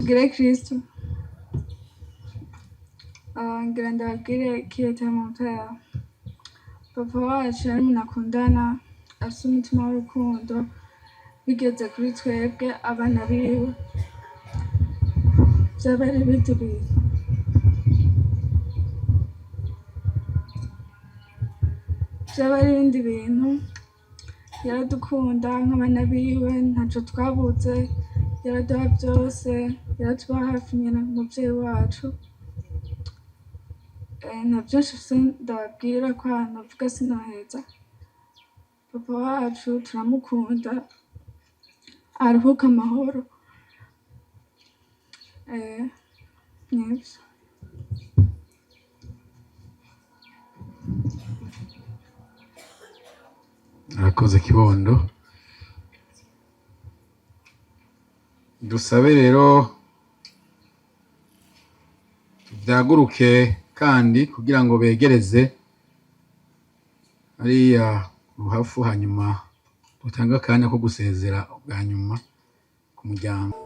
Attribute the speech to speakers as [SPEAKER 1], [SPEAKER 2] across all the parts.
[SPEAKER 1] Gire Kristo ngira ndababwire kiyete montaya papa wacu yari umuntu akundana afise umutima w'urukundo bigeze kuri twebwe abana biwe vyaba ari ibindi bintu yaradukunda nk'abana biwe ntaco twabuze yaraduha vyose yaratuba hafi nyene umuvyeyi wacu nta vyinshi mfise ndababwira ko ahantu novuga sinoheza papa wacu turamukunda aruhuke amahoro nivyo
[SPEAKER 2] arakoze kibondo. Dusabe rero tuvyaguruke kandi kugira ngo begereze hariya uruhafu, hanyuma dutange akanya ko gusezera bwa nyuma ku muryango.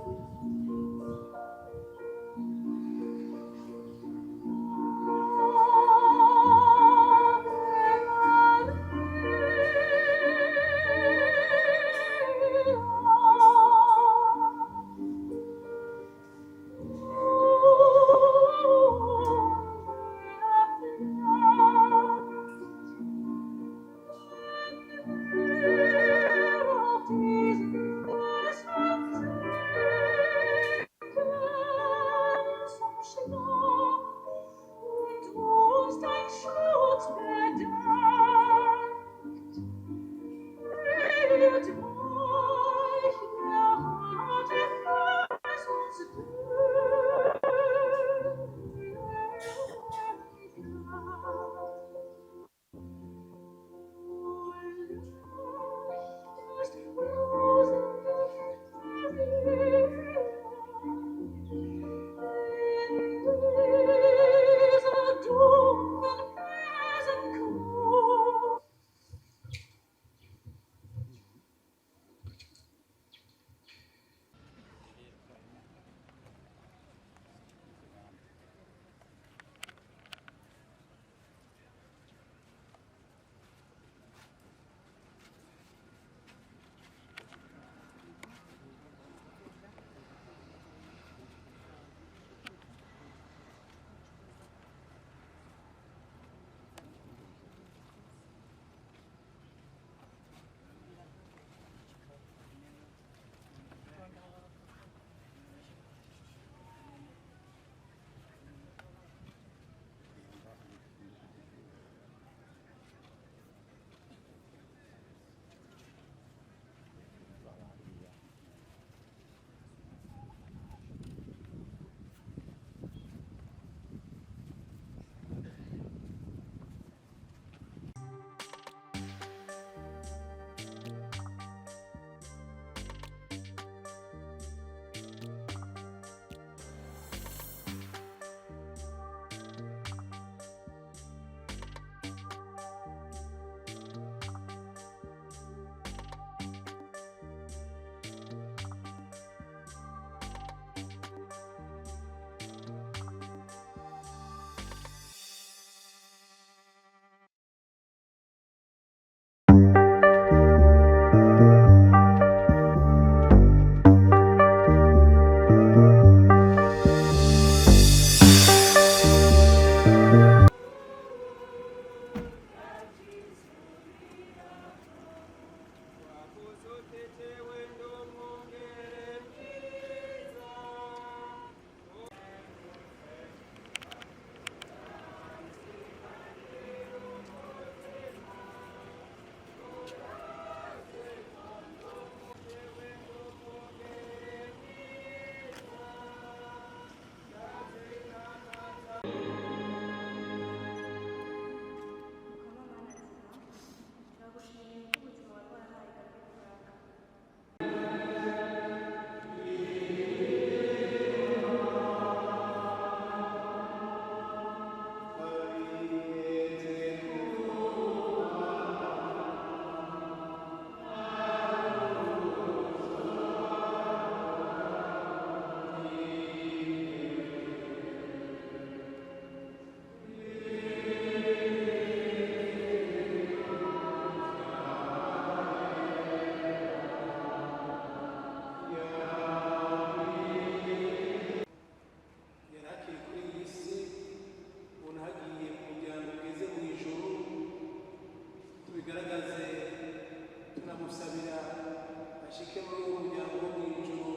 [SPEAKER 3] ashike muri uwo muryango wo mw'ijuru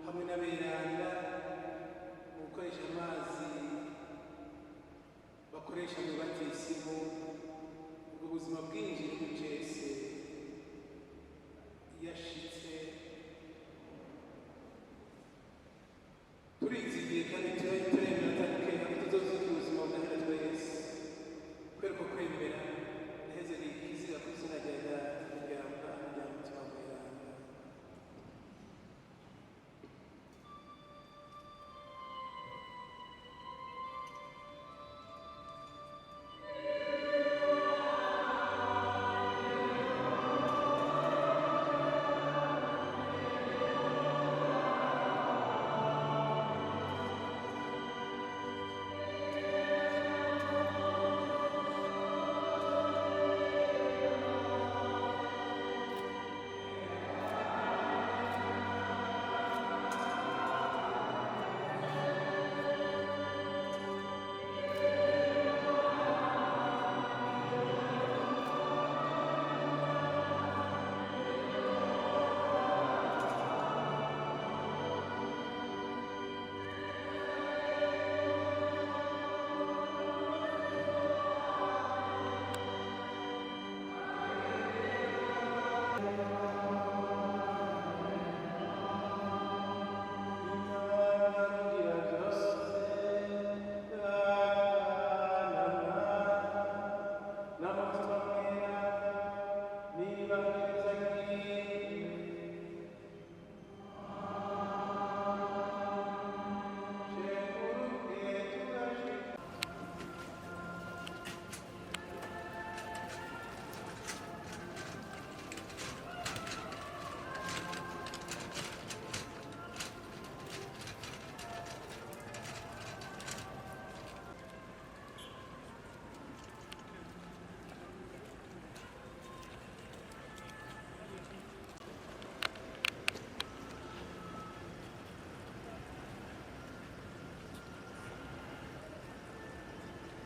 [SPEAKER 3] hamwe n'aberanda mu gukoresha amazi bakoresha mu batisimu ubwo buzima bwinjira mu cese yashitse turizigiye kandi turemera atandukanye ko tuzozuka ubuzima bwahera twese kubera ko kwemera naheze ikiziga ku izina rya data rya mwana rya mutima mweranda.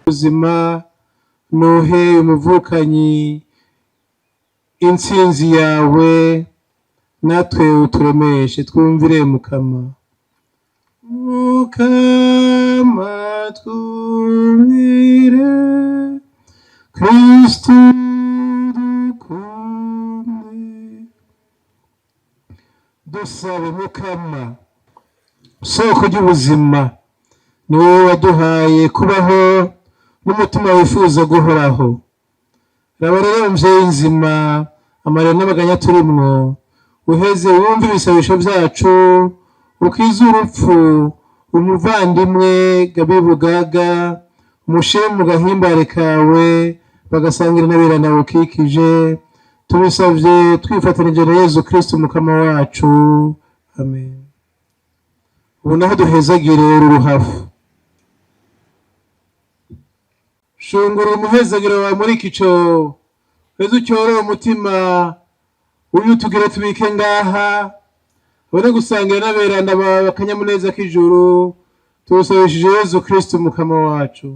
[SPEAKER 3] Ubuzima nuhe umuvukanyi intsinzi yawe natwe uturemeshe twumvire mukama. Mukama twumvire Kristu dukunde. Dusabe mukama soko ry'ubuzima ni wowe waduhaye kubaho n'umutima wifuza guhoraho. Raba rero mvyeyi nzima amarira n'amaganya turimwo uheze wumve ibisabisho vyacu ukiza urupfu umuvandimwe Gabi Bugaga umushire mu gahimbare kawe bagasangira n'abirana bukikije tubisavye twifatanije na Yezu Kristo mukama wacu amen. Ubu naho duhezagire uruhafu shungura umuhezagiro wa muri kico heza ucyorohe umutima uyu tugire tubike ngaha bone gusangira n'aberanda bakanyamuneza k'ijuru tubasabishije Yezu Kristo mukama wacu.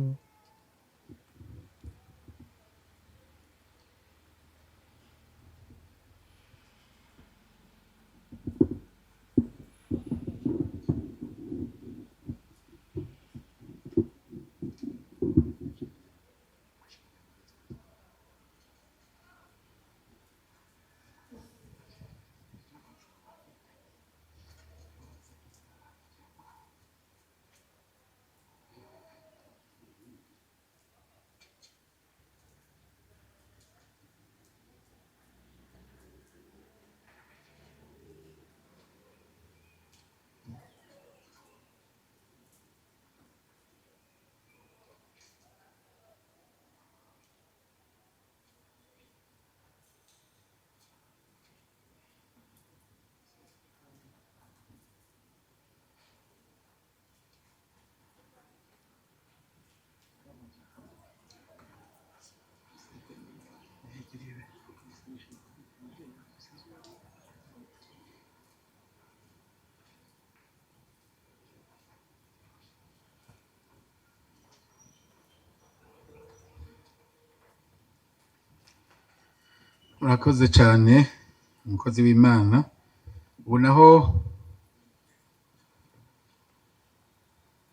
[SPEAKER 2] Murakoze cyane umukozi w'Imana. Ubu naho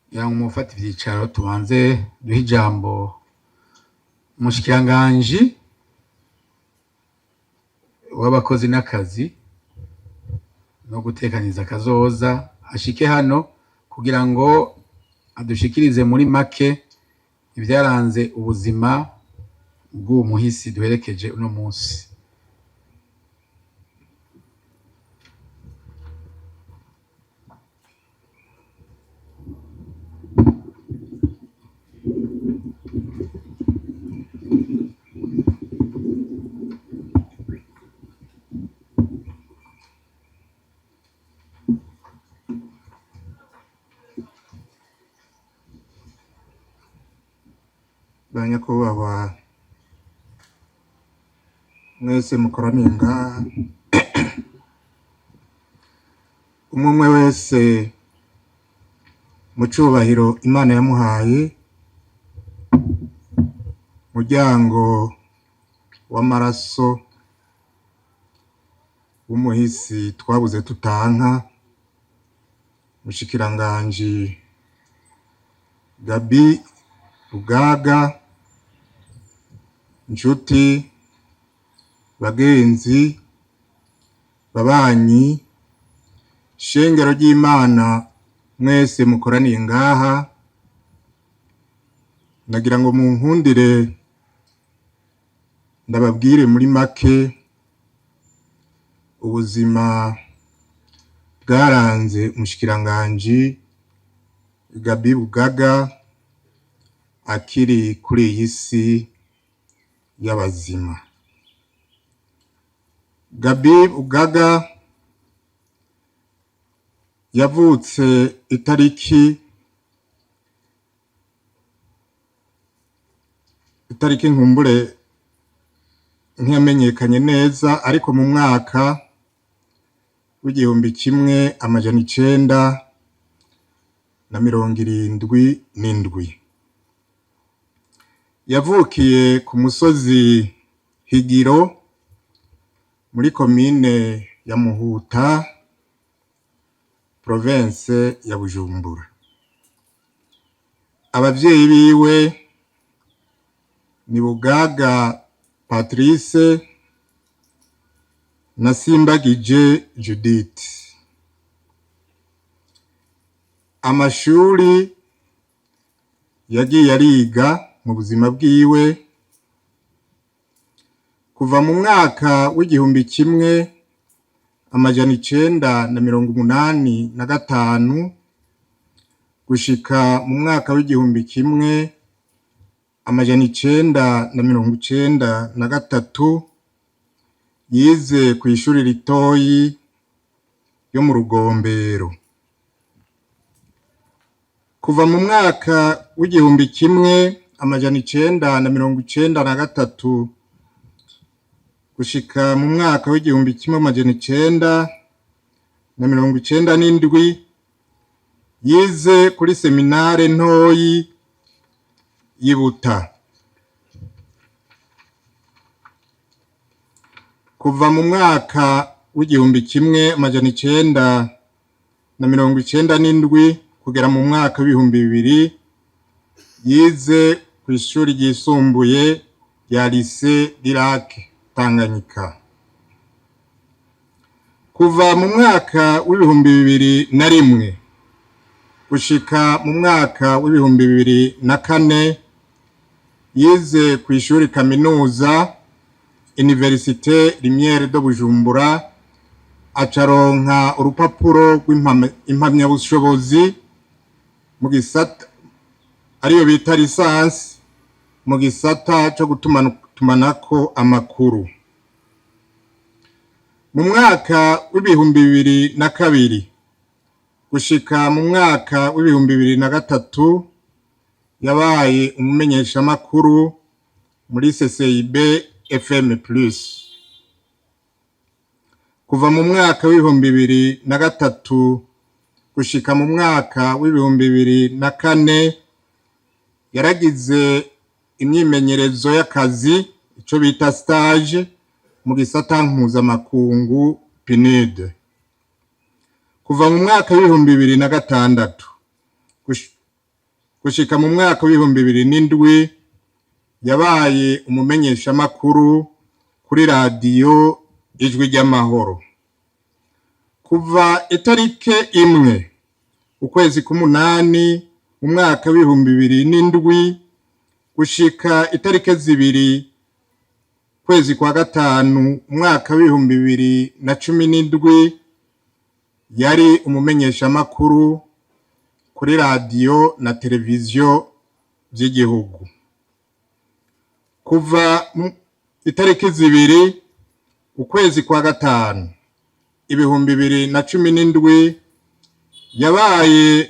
[SPEAKER 2] kugira ngo mufate ivyicaro tubanze duhe ijambo umushikiranganji w'abakozi n'akazi no gutekaniza akazoza ashike hano kugira ngo adushikirize muri make ibyaranze ubuzima bw'uwo muhisi duherekeje uno munsi.
[SPEAKER 4] Banyakubahwa mwese mukoraniye ngaha, umwe wese mu cubahiro Imana yamuhaye, muryango w'amaraso w'umuhisi twabuze tutanka, mushikiranganji Gabi Bugaga, inshuti, bagenzi, babanyi, shengero ry'Imana mwese mukoraniye ngaha, nagira ngo munkundire ndababwire muri make ubuzima bwaranze umushikiranganji Gabi Bugaga akiri kuri iyi si y'abazima. Gabi Bugaga yavutse itariki nkumbure ntiyamenyekanye neza, ariko mu mwaka w'1977 yavukiye ku musozi Higiro muri komine ya Muhuta, province ya Bujumbura. Abavyeyi biwe ni Bugaga Patrice na Simbagije Judith. Amashuri yagiye ariga mu buzima bwiwe kuva mu mwaka w'1985 gushika mu mwaka w'1993 yize ku ishuri ritoyi yo mu Rugombero. Kuva mu mwaka w'1993 gushika mu mwaka w'1997 yize kuri seminare ntoyi y'Ibuta. Kuva mu mwaka w'1997 kugera mu mwaka w'2000 yize ku ishuri ryisumbuye rya Lycée Dirac Tanganyika. Kuva mu mwaka w'2001 gushika mu mwaka w'2004 yize ku ishuri kaminuza Université Lumière de Bujumbura, acaronka urupapuro rw'impamyabushobozi mu gisata ariyo bita lisansi mu gisata cyo gutumanako amakuru. Mu mwaka w'2002 gushika mu mwaka w'2003 yabaye umumenyeshamakuru muri CCIB FM+. Kuva mu mwaka w'2003 gushika mu mwaka w'2004 yaragize imyimenyerezo y'akazi, ico bita stage, mu gisata mpuzamakungu PNUD. Kuva mu mwaka w'ibihumbi 2006 gushika mu mwaka w'ibihumbi 2007 yabaye umumenyeshamakuru kuri radiyo Ijwi ry'Amahoro. Kuva itarike 1 ukwezi k'umunani mu mwaka w'ibihumbi 2007 gushika itarike 2 kwezi kwa gatanu umwaka w'ibihumbi 2017 yari umumenyeshamakuru kuri radiyo na televiziyo by'igihugu. Kuva itariki 2 ukwezi kwa gatanu ibihumbi 2017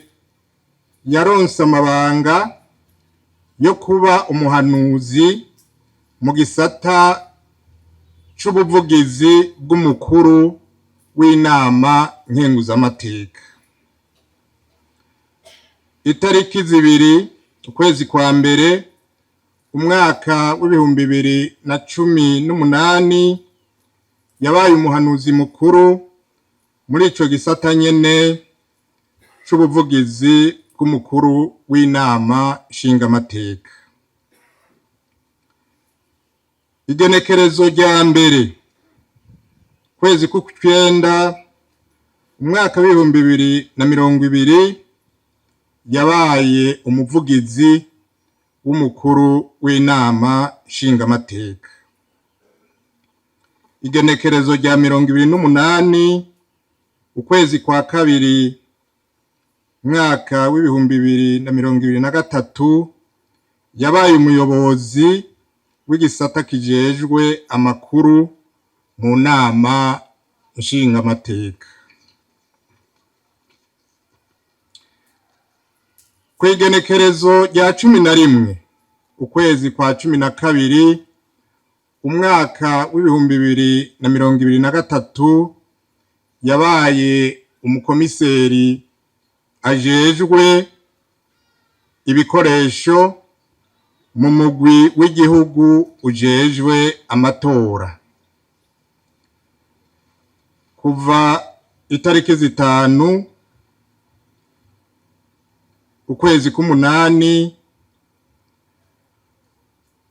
[SPEAKER 4] yaronse amabanga yo kuba umuhanuzi mu gisata c'ubuvugizi bw'umukuru w'inama nkenguzamateka. Itariki 2 ukwezi kwa mbere umwaka w'ibihumbi 2018 yabaye umuhanuzi mukuru muri ico gisata nyene c'ubuvugizi bw'umukuru w'inama nshingamateka. Igenekerezo rya mbere kwezi k'ukwenda umwaka w'ibihumbi 2020 yabaye umuvugizi w'umukuru w'inama nshingamateka. Igenekerezo rya 28 ukwezi kwa kabiri mwaka w'ibihumbi 2023 yabaye umuyobozi w'igisata kijejwe amakuru mu nama nshingamateka. Kwigenekerezo rya 11 ukwezi kwa 12 umwaka w'ibihumbi 2023 yabaye umukomiseri ajejwe ibikoresho mu mugwi w'igihugu ujejwe amatora. Kuva itariki 5 ukwezi k'umunani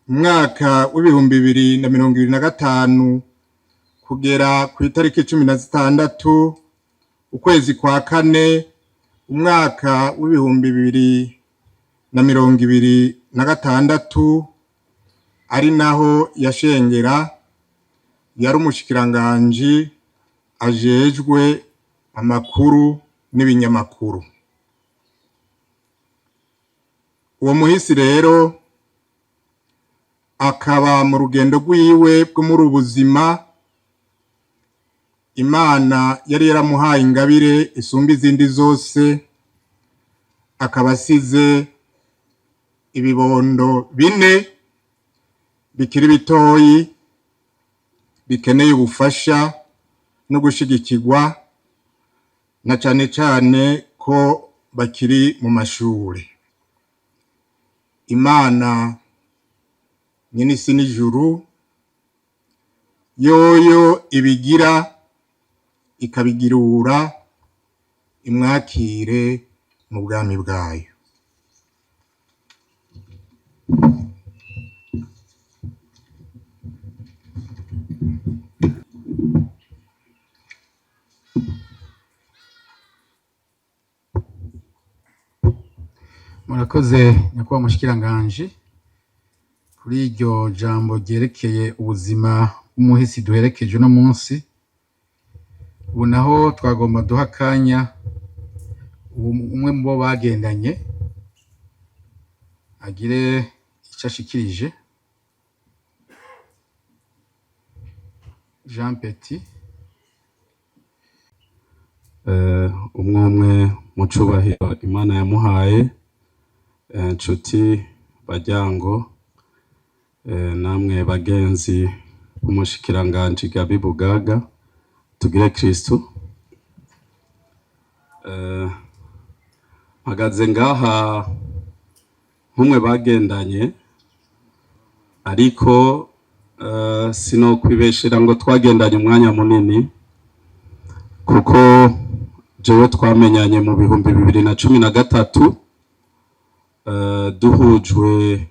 [SPEAKER 4] umwaka w'ibihumbi 2025 kugera ku itariki 16 ukwezi kwa kane umwaka w'ibihumbi 2026 ari naho yashengera yari umushikiranganji ajejwe amakuru n'ibinyamakuru. Uwo muhisi rero akaba mu rugendo rwiwe bwo muri ubuzima Imana yari yaramuhaye ingabire isumba izindi zose, akaba asize ibibondo 4 bikiri bitoyi bikeneye ubufasha no gushigikirwa na cane cane ko bakiri mu mashuri. Imana nyene isi n'ijuru yoyo ibigira ikabigirura imwakire mu bwami bwayo.
[SPEAKER 2] Murakoze nyakubahwa mushikiranganje kuri iryo jambo ryerekeye ubuzima bw'umuhisi duherekeje no munsi. Ubu naho twagomba duha akanya umwe mu bo bagendanye agire icyo ashikirije. Jean Petit.
[SPEAKER 5] Umwe mu cubahiro Imana yamuhaye, nshuti bajyango, namwe bagenzi b'umushikiranganje Gabi Bugaga, tugire Kristo. Mpagaze ngaha nk'umwe bagendanye, ariko sinokwibeshera ngo twagendanye umwanya munini kuko jewe twamenyanye mu 2013 duhujwe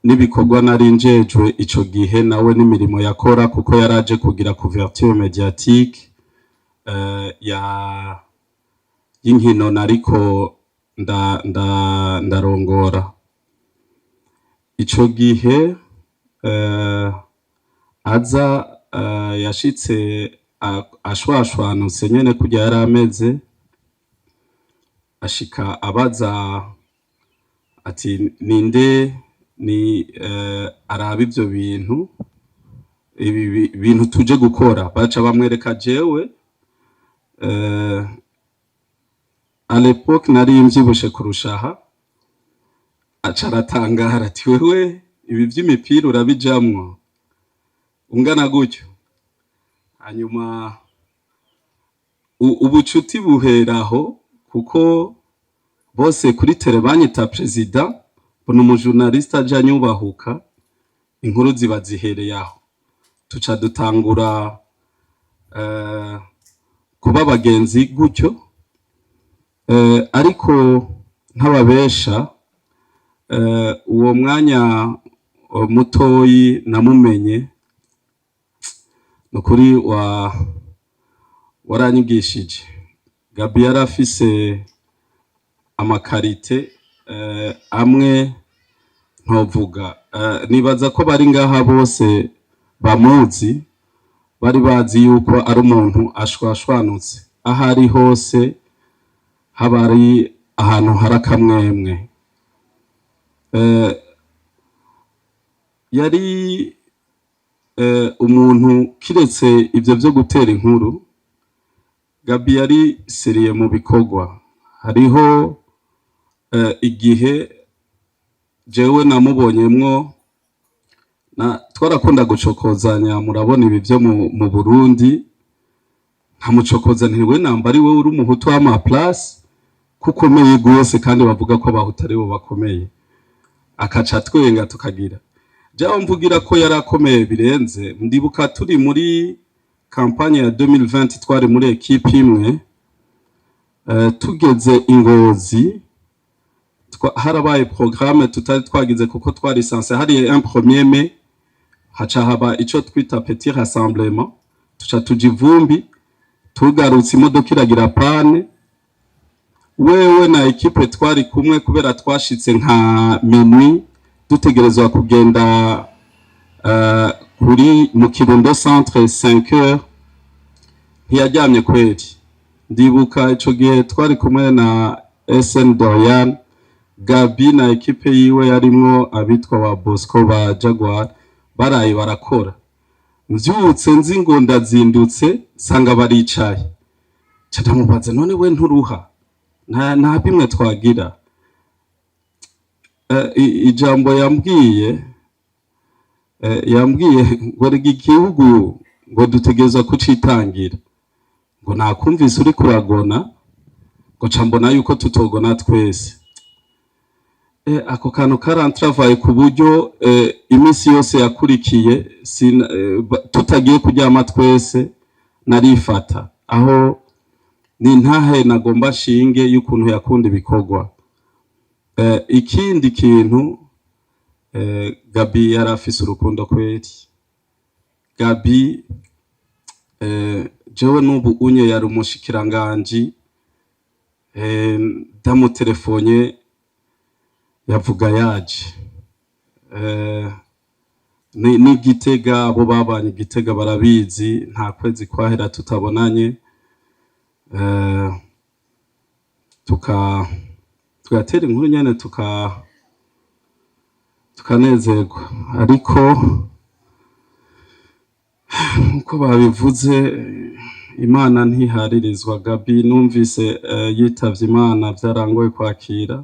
[SPEAKER 5] n'ibikorwa nari njejwe ico gihe nawe n'imirimo yakora kuko yaraje kugira couverture médiatique y'inkino nariko ndarongora. Ico gihe aza yashitse ashwashwanutse nyene kurya yari ameze, ashika abaza ati ninde ni araba ivyo bintu ibi bintu tuje gukora. Baca bamwereka jewe à l'époque nari mvyibushe kurushaha, aca aratangara ati wewe ibi vy'imipira urabijamwo ungana gutyo. Hanyuma ubucuti buheraho kuko bose kuri tele banyita president, bona umujournaliste aja nyubahuka, inkuru ziba zihereye aho. Tuca dutangura kuba bagenzi gutyo, ariko ntababesha uwo mwanya mutoyi namumenye nukuri waranyigishije. Gabi yarafise amakarite amwe ntovuga, nibaza ko bari ngaha bose bamuzi, bari bazi yuko ari umuntu ashwashwanutse, ahari hose haba ari ahantu harakamwemwe. Yari umuntu kiretse ivyo vyo gutera inkuru, Gabi yari seriye mu bikorwa. Hariho igihe jewe namubonyemwo, twarakunda gucokozanya, murabona ibi vyo mu Burundi, nkamucokoza nti we namba ari wewe uri umuhutu w'ama place kukomeye gose kandi bavuga ko abahutu ari bo bakomeye. Akaca twenga tukagira jaho mvugira ko yarakomeye birenze. Ndibuka turi muri campagne ya 2020 twari muri equipe imwe, tugeze Ingozi harabaye programme tutari twagize kuko twari lisanse. Hari un premier mai haca haba ico twita petit rassemblement, tuca tuja Ivumbi, tugarutse imodoka iragira pane, wewe na equipe twari kumwe kubera twashitse nka minuit dutegerezwa kugenda kuri mu Kirundo centre 5h, ntiyaryamye kweri. Ndibuka ico gihe twari kumwe na SN Dorian, Gabi na equipe yiwe yarimwo abitwa wa Bosco ba Jaguar, baraye barakora. Mvyutse nzi ngo ndazindutse sanga baricaye, catamubaza none we nturuha nta bimwe twagira. Ijambo yambwiye ngo rega igihugu ngo dutegereza kucitangira, ngo nakumvise uri kuragona, ngo cambona yuko tutogona twese. Ako kantu karantravaye ku buryo imisi yose yakurikiye tutagiye kuryama twese narifata, aho ni ntahe nagomba shinge y'ukuntu yakunda ibikorwa. Ikindi kintu, Gabi yarafise urukundo kweri. Gabi jewe n'ubu unye yari umushikiranganji, ndamutelefone yavuga yaje. Ni Gitega, abo babanye Gitega barabizi, nta kwezi kwahera tutabonanye. Tugatera inkuru nyene tukanezerwa, ariko uko babivuze Imana ntiharirizwa. Gabi numvise yitavye Imana, vyarangoye kwakira,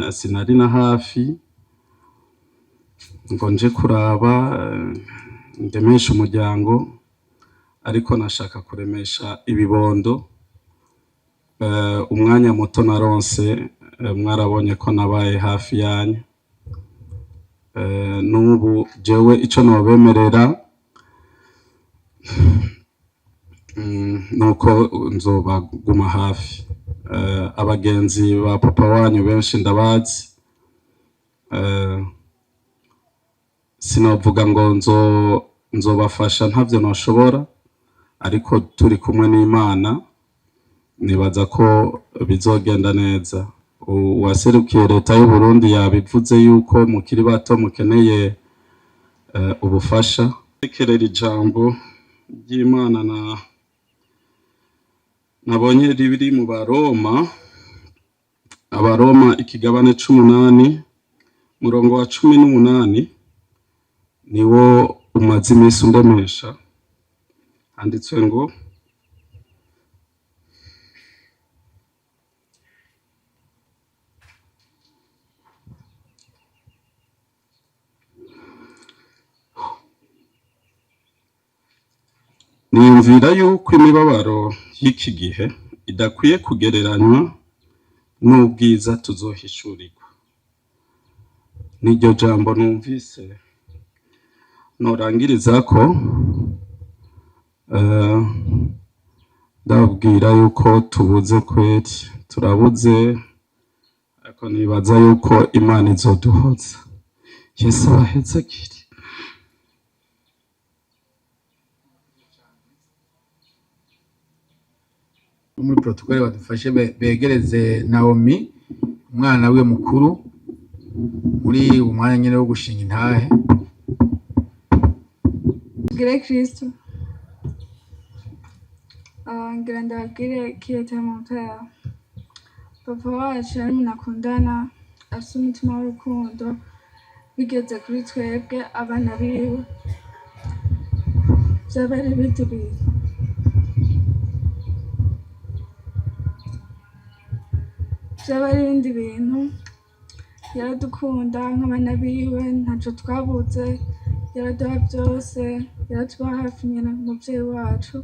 [SPEAKER 5] sinari na hafi ngo nje kuraba ndemesha umuryango, ariko nashaka kuremesha ibibondo. Umwanya muto naronse, mwarabonye ko nabaye hafi yanyu. n'ubu jewe ico nobemerera nuko nzobaguma hafi. Abagenzi ba papa wanyu benshi ndabazi, sinovuga ngo nzobafasha ntavyo noshobora, ariko turi kumwe n'Imana nibaza ko bizogenda neza. Uwaserukiye leta y'u Burundi yabivuze yuko mukiri bato mukeneye ubufasha. Tekerera ijambo ry'Imana nabonye ribiri mu Abaroma ikigabane 18 murongo wa 18 niwo umaze iminsi undemesha. Handitswe ngo niyumvira yuko imibabaro y'iki gihe idakwiye kugereranywa n'ubwiza tuzohishurirwa. Niryo jambo numvise norangiriza ko ndabwira yuko tubuze kweri, turabuze, ariko nibaza yuko Imana izoduhoza. Yesu abahezagire.
[SPEAKER 2] Muri protokole badufashe begereze Naomi umwana we mukuru muri umwanya nyene wo gushinga intahe.
[SPEAKER 1] Gire Kristo. Ngira ndababwire kiyete montaya. Papa wacu ari umuntu akundana, afise umutima w'urukundo, bigeze kuri twebwe abana biwe. Vyaba ari ibindi bintu. Vyaba ari ibindi bintu. Yaradukunda nk'abana biwe, ntaco twabuze, yaraduha vyose, yaratuba hafi nyene nk'umuvyeyi wacu.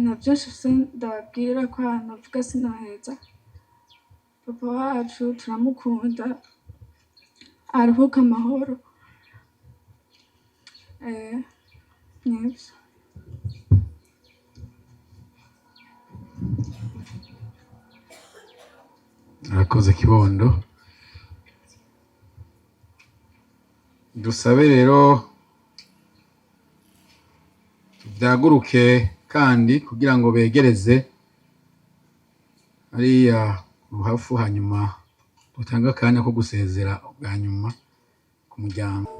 [SPEAKER 1] Nta vyinshi mfise ndababwira ko ahantu novuga sinoheza. Papa wacu turamukunda, aruhuke amahoro. Nivyo.
[SPEAKER 2] Arakoze kibondo. Dusabe rero tuvyaguruke kandi kugira ngo begereze hariya ruhafu, hanyuma dutanga akanya ko gusezera bwa nyuma ku muryango.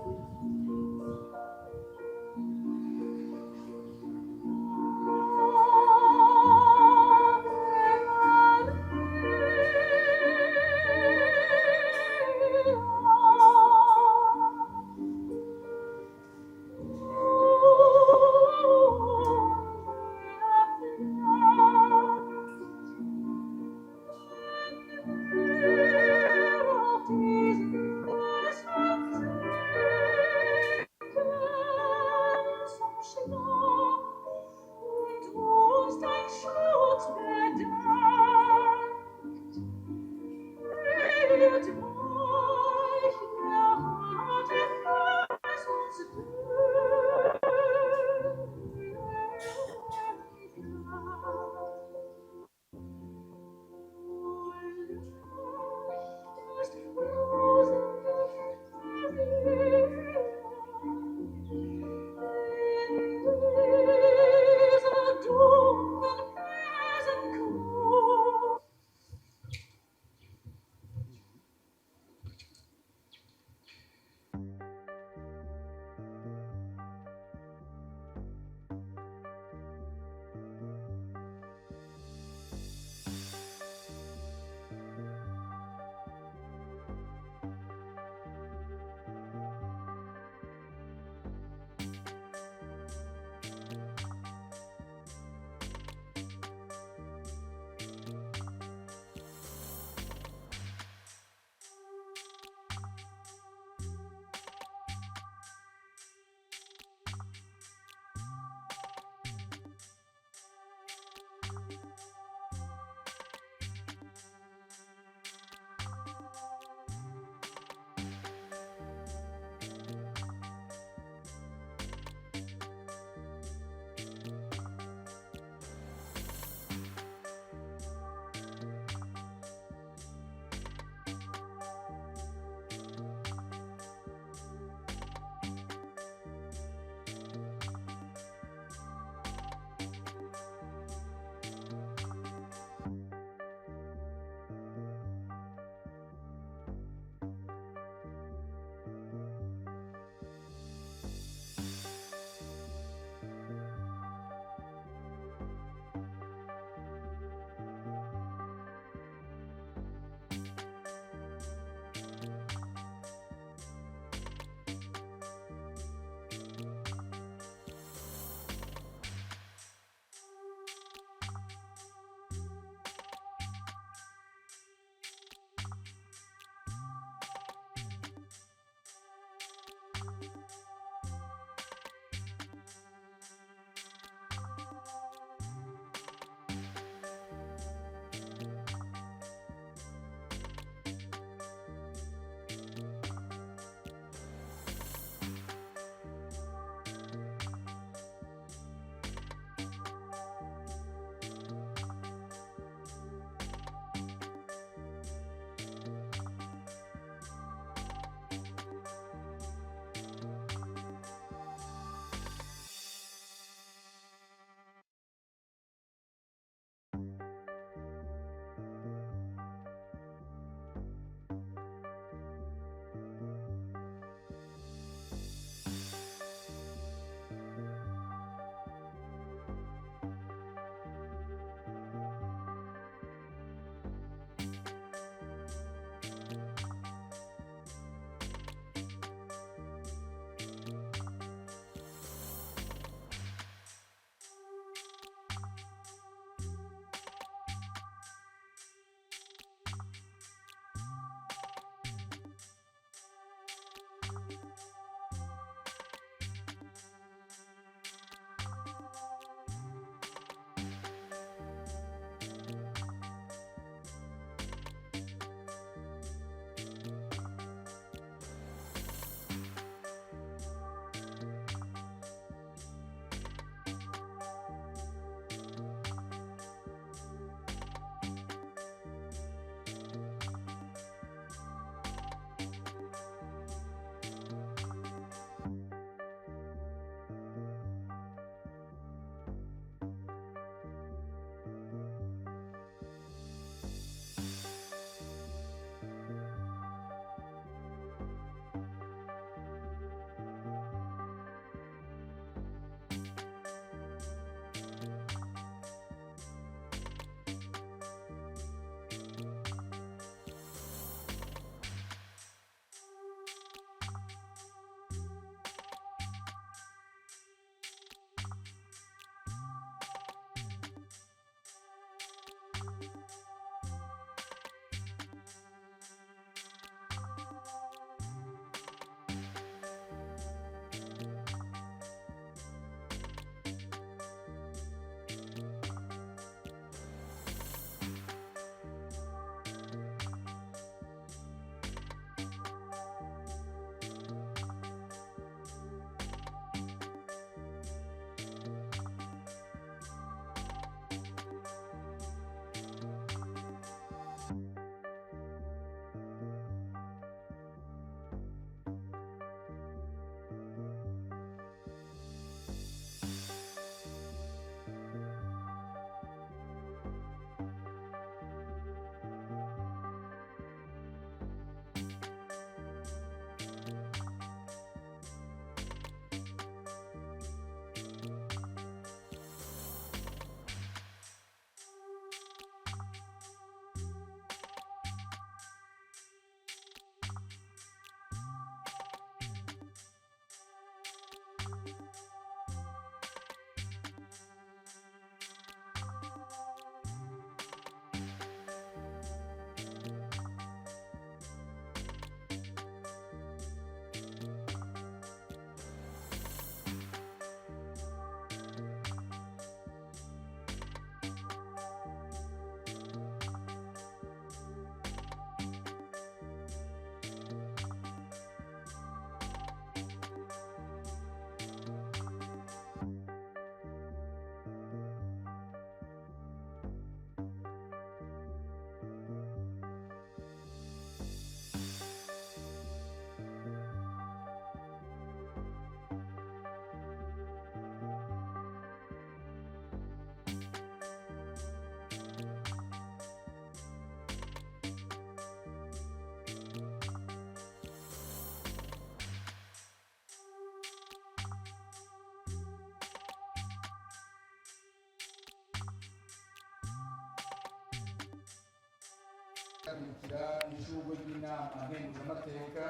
[SPEAKER 2] hakurikira ishurwe ry'inama nkenguzamateka.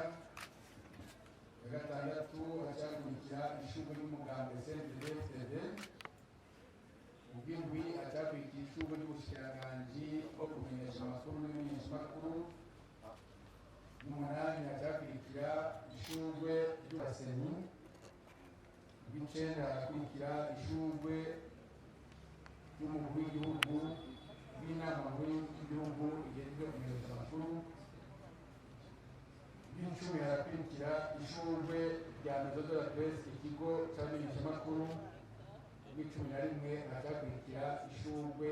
[SPEAKER 2] Ya gatandatu hacakurikira ishurwe ry'umugambwe CNDD-FDD. Ubw'indwi hacakurikira ishurwe ry'ubushikiranganji bwo kumenyesha amakuru n'imenyeshamakuru. N'umunani hacakurikira ishurwe ry'ubaseni. Ubw'icenda hakurikira ishurwe ry'umukuru w'igihugu n'inama nkuru y'igihugu igejejwe kumenyesha amakuru. Ubw'icumi harakurikira ishurwe rya Maison de la Presse, ikigo c'abamenyeshamakuru. Ubw'icumi na rimwe hacakurikira ishurwe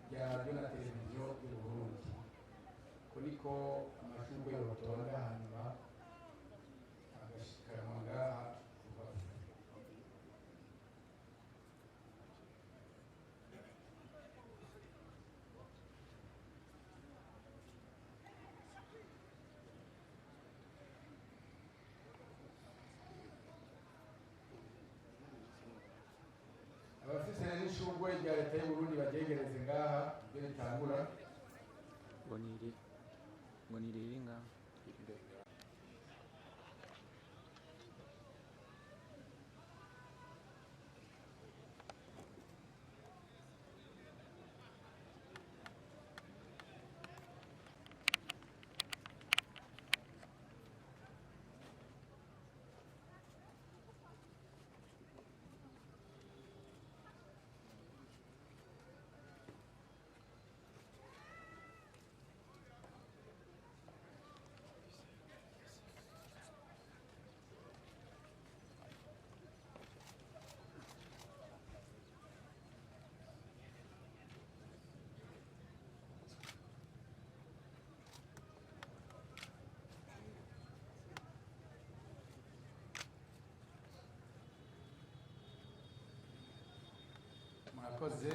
[SPEAKER 2] rya radiyo na televiziyo y'u Burundi. Uko niko amashurwe yotonda hanyuma agashikanwa ngaha kubaho. Abafise n'ishurwe rya leta y'u Burundi baryegereze ngaha ibyo ritangura.
[SPEAKER 6] ngo niriri ngaha.
[SPEAKER 2] Murakoze.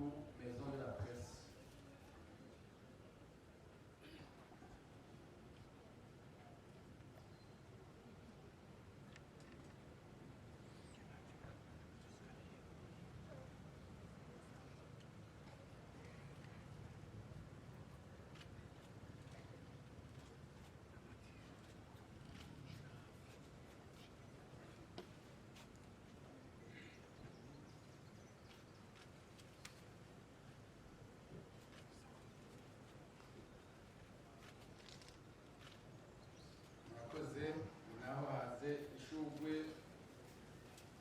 [SPEAKER 6] nous, maison de la presse.
[SPEAKER 2] murakoze naho haze ishugwe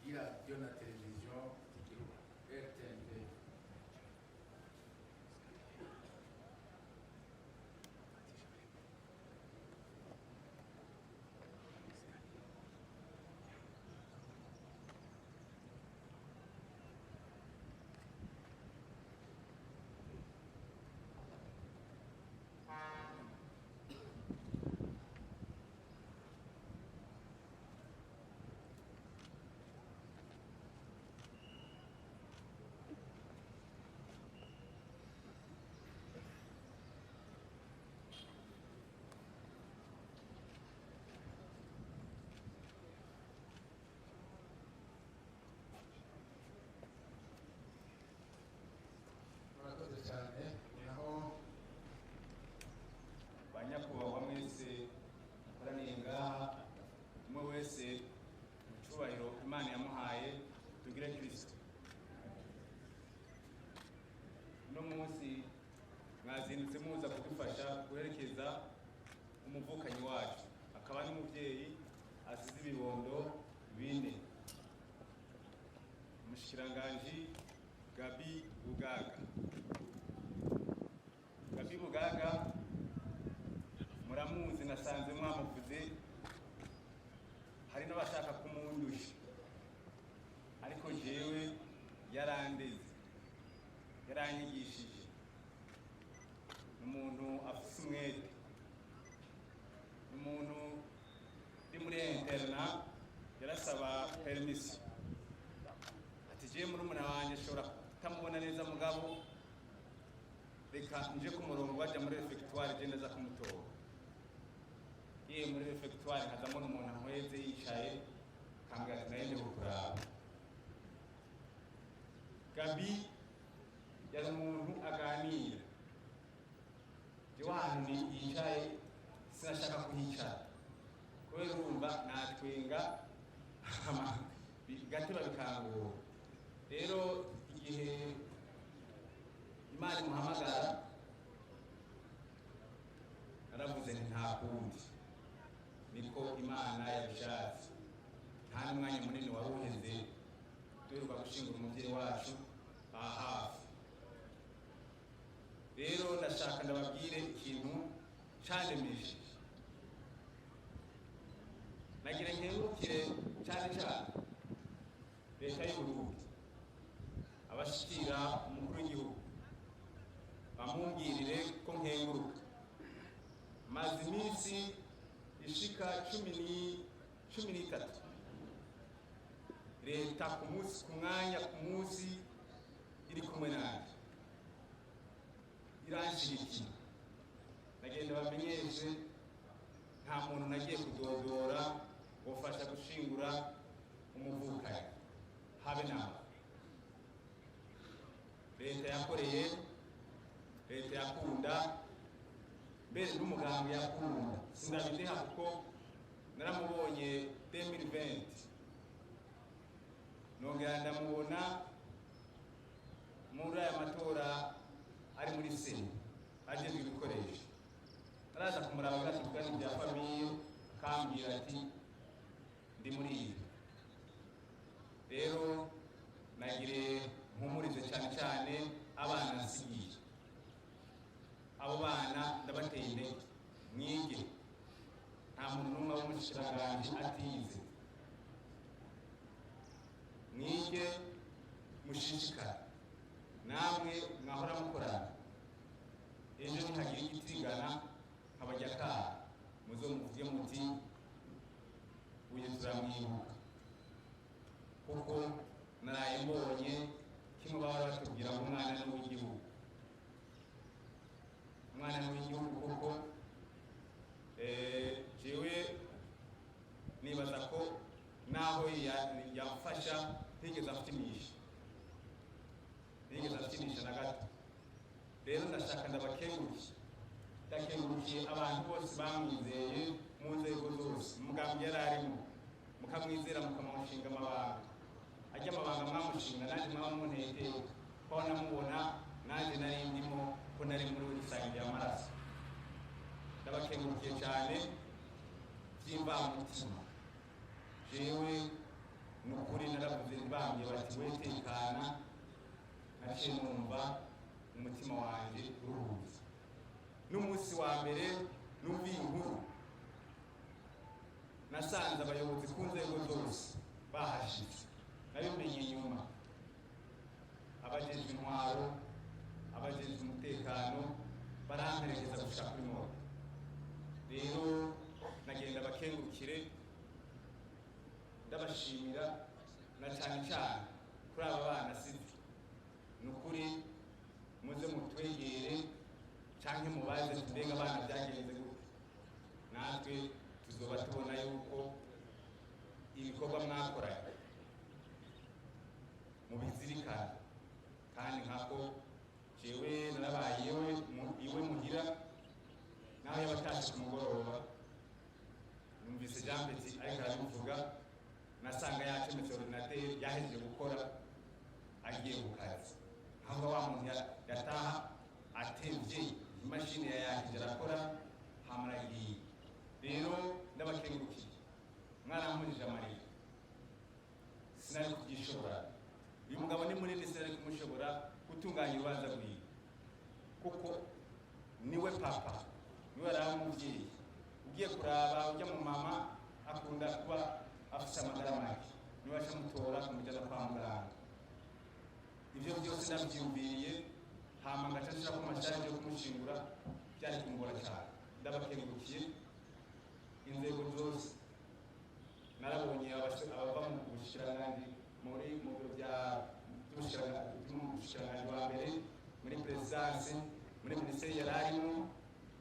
[SPEAKER 2] y'iradiyo na televiziyo y'igihugu RTNB. murakoze cyane naho
[SPEAKER 7] banyakubahwa mwese mukoraniye ngaha, umwe wese mu cyubahiro Imana yamuhaye, tugire Kristo. Uno munsi mwazindutse muza kudufasha guherekeza umuvukanyi wacu, akaba n'umubyeyi asize ibibondo bine, umushikiranganji Gabi Bugaga. Gabi Bugaga muramuzi, nasanze mwamuvuze, hari n'abashaka kumundusha, ariko jewe yarandeze, yaranyigishije. Umuntu afise umwete, umuntu ndi muri interna yarasaba permission, ati je murumuna wanje ashobora kutamubona neza mugabo reka nje ku murongo wajya muri refectoire je ndaza kumutora. Iye muri refectoire nkazamo n'umuntu ankweze yicaye kambwira ati naye ndi kukuraba. Gabi yari umuntu aganira, jewe ahantu yicaye sinashaka kuhicara kubera urumva natwenga gateba bikangura. Rero igihe Imana imuhamagara naravuze nti nta kundi, niko Imana yabishatse. Nta n'umwanya munini wari uheze duheruka gushingura umubyeyi wacu aha hafi. Rero ndashaka ndababwire ikintu candemeshe, nagira nkengurukire cyane cyane leta y'Uburundi, abashikira umukuru w'igihugu bamubwirire ko nkenguruka. Maze iminsi ishika 13 leta ku munsi, ku mwanya, ku munsi iri kumwe nanjye iranshyigikiye. Nagenda bamenyeshe nta muntu nagiye kudodora wafasha gushingura umuvukanyi, habe nawe. Leta yakoreye, leta yakunda, mbere n'umuganga yakunda. Sinabideha kuko naramubonye 2020, nongera ndamubona muri aya matora ari muri Sena agezwe ibikoresho. Araza kumuraba gatugana ibya famiye, kambwira ati ndi muri ibi. Rero nagire mpumurize cyane cyane abana nsigiye. Abo bana ndabateye intege, mwige, nta muntu n'umwe w'umushikiranganje atize. Mwige, mushishikare, namwe mwahora mukorana. Ejo ntihagira igitigana nkabajya kaha, muzo muvuge muti uyu turamwibuka, kuko naraye mbonye kimwe bahora batubwira ngo umwana ni uw'igihugu, umwana ni uw'igihugu kuko jewe nibaza ko naho yamfasha ntigeze afitimisha na gato. Rero ndashaka ndakengurukiye abantu bose bamwizeye mu nzego zose, umugambi yari arimo mukamwizera mukamushinga amabanga, ajya amabanga mwamushinga nanjye mwamunteye ko namubona nanjye nari ndimo ko nari muri rusange y'amaraso. Ndabakengurukiye cyane by'imvamutima. Jewe ni ukuri naravuze ntibambye bati we tekana, naciye numva umutima wanjye uruhutse. N'umunsi wa mbere numviye inkuru nasanze abayobozi ku nzego zose bahashitse, nabimenye nyuma, abajejwe intwaro, abajejwe umutekano baramperekeza gushaka kuri moto. Rero nagenda bakengurukire ndabashimira na cyane cyane kuri aba bana siti, ni ukuri muze mutwegere cyangwa mubaze tudenga abana byagenze gute, natwe tuzoba tubona yuko ibikorwa mwakoranye mubizirikana. Kandi nkako jewe narabaye iwe muhira, naho yabatashe ku mugoroba numvise Jean Petit ariko arabivuga, nasanga yacometse ordinateur yahejeje gukora agiye ku kazi, aho wa muntu yataha atevye imashini yahije arakora hamaragiye. Rero ndabakengurukiye, mwarampurije amarira, sinari kubyishobora. Uyu mugabo ni munini, sinari kumushobora gutunganya urubanza rwiwe kuko niwe papa, niwe yari umubyeyi. Ugiye kuraba ujya mu mama akunda kuba afite amagara make, niwe acamutora kumujyana kwa muganga. Ibyo byose nabyiyumviriye, hama ngaca nshaka amashaje yo kumushingura, byari kungora cyane. Ndabakengurukiye inzego zose, narabonye abava mu bushikiranganji mu biro by'umushikiranganji wa mbere, muri perezidanse, muri minisiteri yari arimo.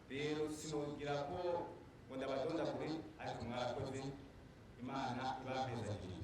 [SPEAKER 7] Rero sinogira ko ngo ndabadondagure, ariko mwarakoze, Imana ibampezagiye.